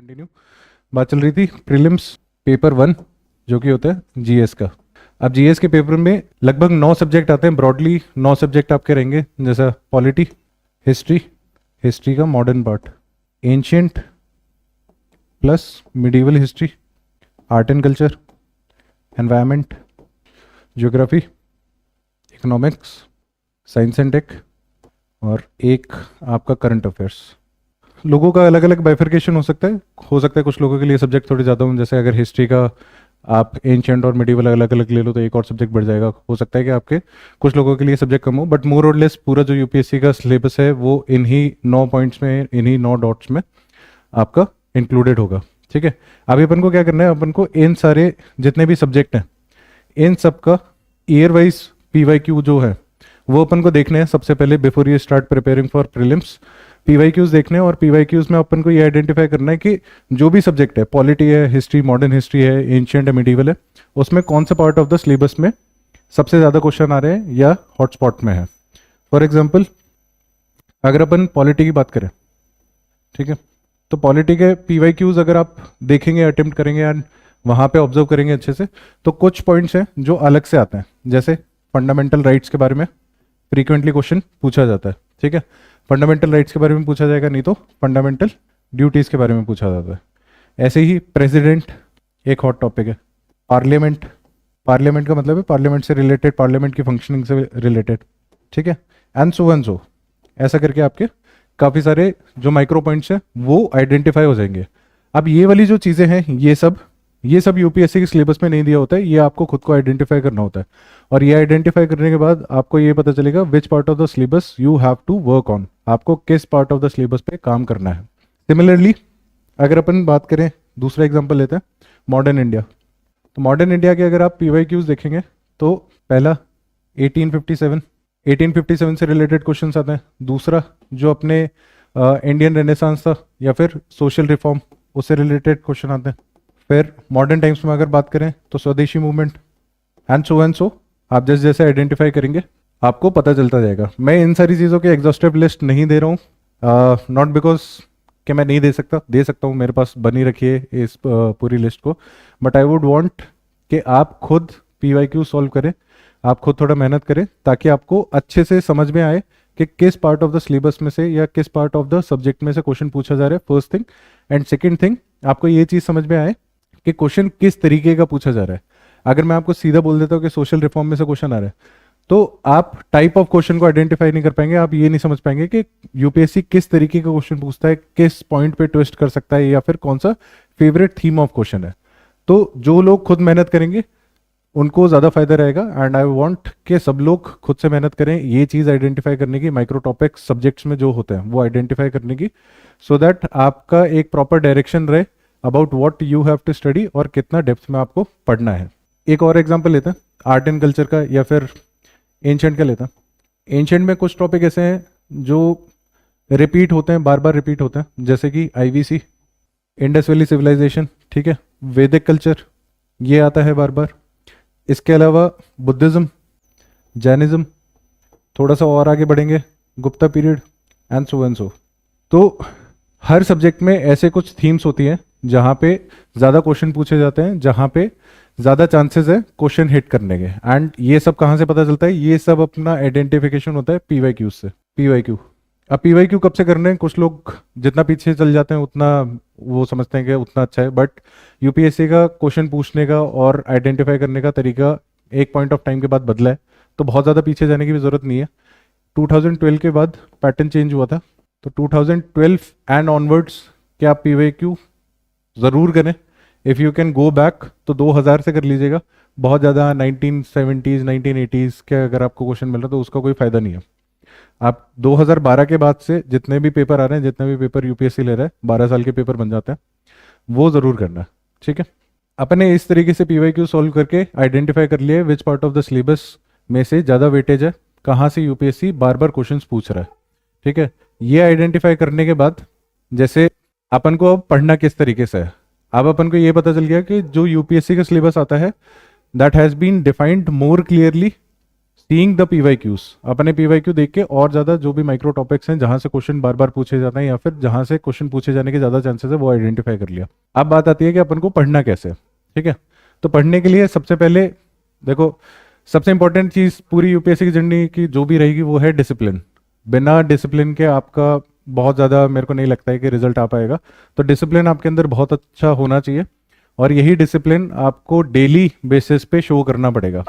Continue बात चल रही थी प्रीलिम्स पेपर 1 जो कि होता है जीएस का। अब जीएस के पेपर में लगभग 9 सब्जेक्ट आते हैं, ब्रॉडली 9 सब्जेक्ट आपके रहेंगे, जैसा पॉलिटी, हिस्ट्री, हिस्ट्री का modern part, ancient plus medieval history, art and culture, environment, geography, economics, science and tech और एक आपका करंट अफेयर्स। लोगों का अलग अलग बाइफर्केशन हो सकता है कुछ लोगों के लिए सब्जेक्ट थोड़े ज़्यादा हों, जैसे अगर हिस्ट्री का आप एंशियंट और मिडिवल अलग अलग ले लो तो एक और सब्जेक्ट बढ़ जाएगा। हो सकता है कि आपके कुछ लोगों के लिए सब्जेक्ट कम हो, बट मोर और लेस पूरा जो यूपीएससी का सिलेबस है वो इन्हीं 9 पॉइंट्स में, इन्हीं 9 डॉट्स में आपका इंक्लूडेड होगा। ठीक है, अभी अपन को क्या करना है, अपन को इन सारे जितने भी सब्जेक्ट हैं इन सब का ईयर वाइज पीवाईक्यू जो है वो अपन को देखने हैं सबसे पहले, before you start preparing for prelims. PYQs देखने हैं और पीवाईक्यूज में अपन को ये आइडेंटिफाई करना है कि जो भी सब्जेक्ट है, पॉलिटी है, हिस्ट्री, मॉडर्न हिस्ट्री है, एंशियंट है, मिडिवल है, उसमें कौन सा पार्ट ऑफ द सिलेबस में सबसे ज़्यादा क्वेश्चन आ रहे हैं या हॉटस्पॉट में है। फॉर एग्जाम्पल अगर अपन पॉलिटी की बात करें, ठीक है, तो पॉलिटी के पीवाईक्यूज अगर आप देखेंगे, अटेम्प्ट करेंगे एंड वहाँ पे ऑब्जर्व करेंगे अच्छे से, तो कुछ पॉइंट्स हैं जो अलग से आते हैं, जैसे फंडामेंटल राइट्स के बारे में फ्रीक्वेंटली क्वेश्चन पूछा जाता है। ठीक है, फंडामेंटल राइट्स के बारे में पूछा जाएगा, नहीं तो फंडामेंटल ड्यूटीज के बारे में पूछा जाता है। ऐसे ही प्रेसिडेंट एक हॉट टॉपिक है, पार्लियामेंट, पार्लियामेंट का मतलब है पार्लियामेंट से रिलेटेड, पार्लियामेंट की फंक्शनिंग से रिलेटेड। ठीक है, एंड सो ऐसा करके आपके काफ़ी सारे जो माइक्रो पॉइंट्स हैं वो आइडेंटिफाई हो जाएंगे। अब ये वाली जो चीज़ें हैं ये सब यूपीएससी के सिलेबस में नहीं दिया होता है, ये आपको खुद को आइडेंटिफाई करना होता है। और ये आइडेंटिफाई करने के बाद आपको ये पता चलेगा which part of the syllabus you have to work on, आपको किस पार्ट ऑफ द सिलेबस पे काम करना है। सिमिलरली अगर अपन बात करें, दूसरा एग्जाम्पल लेते हैं मॉडर्न इंडिया। तो मॉडर्न इंडिया के अगर आप पीवाईक्यूज देखेंगे तो पहला 1857 से रिलेटेड क्वेश्चन आते हैं। दूसरा जो अपने इंडियन रेनेसांस था या फिर सोशल रिफॉर्म, उससे रिलेटेड क्वेश्चन आते हैं। फिर मॉडर्न टाइम्स में अगर बात करें तो स्वदेशी मूवमेंट एंड सो आप जैसे जैसे आइडेंटिफाई करेंगे आपको पता चलता जाएगा। मैं इन सारी चीज़ों की एग्जॉस्टिव लिस्ट नहीं दे रहा हूँ, नॉट बिकॉज कि मैं नहीं दे सकता हूँ, मेरे पास बनी रखी है इस पूरी लिस्ट को, बट आई वुड वांट कि आप खुद पीवाईक्यू सॉल्व करें, आप खुद थोड़ा मेहनत करें ताकि आपको अच्छे से समझ में आए कि किस पार्ट ऑफ द सिलेबस में से या किस पार्ट ऑफ द सब्जेक्ट में से क्वेश्चन पूछा जा रहा है, first thing. And second thing, आपको ये चीज़ समझ में आए कि क्वेश्चन किस तरीके का पूछा जा रहा है। अगर मैं आपको सीधा बोल देता हूँ कि सोशल रिफॉर्म में से क्वेश्चन आ रहा है, तो आप टाइप ऑफ क्वेश्चन को आइडेंटिफाई नहीं कर पाएंगे, आप ये नहीं समझ पाएंगे कि यूपीएससी किस तरीके का क्वेश्चन पूछता है, किस पॉइंट पे ट्विस्ट कर सकता है, या फिर कौन सा फेवरेट थीम ऑफ क्वेश्चन है। तो जो लोग खुद मेहनत करेंगे उनको ज़्यादा फायदा रहेगा, एंड आई वांट कि सब लोग खुद से मेहनत करें ये चीज़ आइडेंटिफाई करने की, माइक्रो टॉपिक्स सब्जेक्ट्स में जो होते हैं वो आइडेंटिफाई करने की, सो दैट आपका एक प्रॉपर डायरेक्शन रहे about what you have to study और कितना डेप्थ में आपको पढ़ना है। एक और एग्जांपल लेते हैं आर्ट एंड कल्चर का या फिर एंशियंट का लेते हैं। एंशियंट में कुछ टॉपिक ऐसे हैं जो रिपीट होते हैं, बार बार रिपीट होते हैं, जैसे कि आईवीसी, इंडस वैली सिविलाइजेशन, ठीक है, वैदिक कल्चर, ये आता है बार बार। इसके अलावा बुद्धिज़्म, जैनिज़्म, थोड़ा सा और आगे बढ़ेंगे गुप्ता पीरियड एंड सो। तो हर सब्जेक्ट में ऐसे कुछ थीम्स होती हैं जहाँ पे ज़्यादा क्वेश्चन पूछे जाते हैं, जहाँ पे ज़्यादा चांसेस है क्वेश्चन हिट करने के। एंड ये सब कहाँ से पता चलता है, ये सब अपना आइडेंटिफिकेशन होता है पीवाईक्यू से। पीवाईक्यू, अब पीवाईक्यू कब से करने हैं, कुछ लोग जितना पीछे चल जाते हैं उतना वो समझते हैं कि उतना अच्छा है, बट यूपीएससी का क्वेश्चन पूछने का और आइडेंटिफाई करने का तरीका एक पॉइंट ऑफ टाइम के बाद बदला है, तो बहुत ज़्यादा पीछे जाने की भी ज़रूरत नहीं है। 2012 के बाद पैटर्न चेंज हुआ था, तो 2012 एंड ऑनवर्ड्स क्या आप पीवाईक्यू ज़रूर करें। If you can go back तो 2000 से कर लीजिएगा, बहुत ज़्यादा 1970s 1980s के अगर आपको क्वेश्चन मिल रहा है तो उसका कोई फ़ायदा नहीं है। आप 2012 के बाद से जितने भी पेपर आ रहे हैं, जितने भी पेपर यूपीएससी ले रहा है, 12 साल के पेपर बन जाते हैं, वो ज़रूर करना है। ठीक है, अपने इस तरीके से पीवाईक्यू सॉल्व करके आइडेंटिफाई कर लिए विच पार्ट ऑफ द सिलेबस में से ज़्यादा वेटेज है, कहाँ से यूपीएससी बार बार क्वेश्चन पूछ रहा है। ठीक है, ये आइडेंटिफाई करने के बाद जैसे अपन को अब पढ़ना किस तरीके से है, अब अपन को ये पता चल गया कि जो यूपीएससी का सिलेबस आता है that has been defined more clearly seeing the PYQs, अपने पीवाईक्यू देख के और ज़्यादा जो भी माइक्रो टॉपिक्स हैं जहाँ से क्वेश्चन बार बार पूछे जाते हैं या फिर जहाँ से क्वेश्चन पूछे जाने के ज़्यादा चांसेस है वो आइडेंटिफाई कर लिया। अब बात आती है कि अपन को पढ़ना कैसे है, ठीक है। तो पढ़ने के लिए सबसे पहले देखो, सबसे इंपॉर्टेंट चीज़ पूरी यूपीएससी की जर्नी की जो भी रहेगी वो है डिसिप्लिन। बिना डिसिप्लिन के आपका बहुत ज़्यादा मेरे को नहीं लगता है कि रिजल्ट आ पाएगा। तो डिसिप्लिन आपके अंदर बहुत अच्छा होना चाहिए और यही डिसिप्लिन आपको डेली बेसिस पे शो करना पड़ेगा।